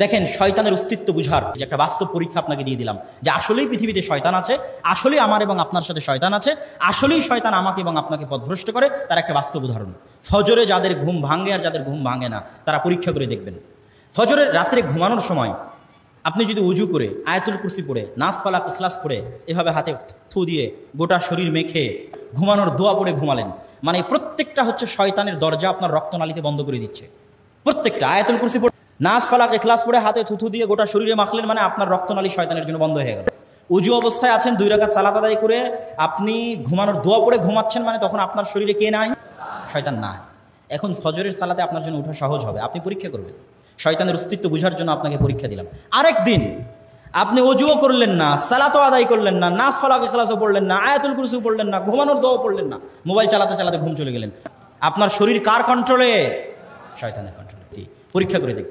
দেখেন, শয়তানের অস্তিত্ব বুঝার যে একটা বাস্তব পরীক্ষা আপনাকে দিয়ে দিলাম, যে আসলেই পৃথিবীতে শয়তান আছে, আসলেই আমার এবং আপনার সাথে শয়তান আছে, আসলেই শয়তান আমাকে এবং আপনাকে পথভ্রষ্ট করে, তার একটা বাস্তব উদাহরণ। ফজরে যাদের ঘুম ভাঙে আর যাদের ঘুম ভাঙে না, তারা পরীক্ষা করে দেখবেন। ফজরের রাত্রে ঘুমানোর সময় আপনি যদি উজু করে আয়াতুল কুরসি পড়ে, নাস ফালাক ইখলাস পড়ে, এভাবে হাতে থু দিয়ে গোটা শরীর মেখে ঘুমানোর দোয়া পড়ে ঘুমালেন, মানে প্রত্যেকটা হচ্ছে শয়তানের দরজা আপনার রক্তনালীতে বন্ধ করে দিচ্ছে। প্রত্যেকটা আয়াতুল কুরসি পড়ে, নাস ফালাক ইখলাস পড়ে হাতে থুথু দিয়ে গোটা শরীরে মাখলেন, মানে আপনার রক্তনালী শয়তানের জন্য বন্ধ হয়ে গেল। উজু অবস্থায় আছেন, 2 রাকাত সালাত আদায় করে আপনি ঘুমানোর দোয়া পড়ে ঘুমাচ্ছেন, মানে তখন আপনার শরীরে কে নাই? শয়তান নাই। এখন ফজরের সালাতে আপনার জন্য ওঠা সহজ হবে, আপনি পরীক্ষা করবেন। শয়তানের অস্তিত্ব বুঝার জন্য আপনাকে পরীক্ষা দিলাম। আরেক দিন আপনি অজুও করলেন না, সালাতও আদায় করলেন না, নাস ফালাক ইখলাসও পড়লেন না, আয়াতুল কুরসিও পড়লেন না, ঘুমানোর দোয়া পড়লেন না, মোবাইল চালাতে চালাতে ঘুম চলে গেলেন। আপনার শরীর কার কন্ট্রোলে? শয়তানের কন্ট্রোলে। পরীক্ষা করে দেখবেন।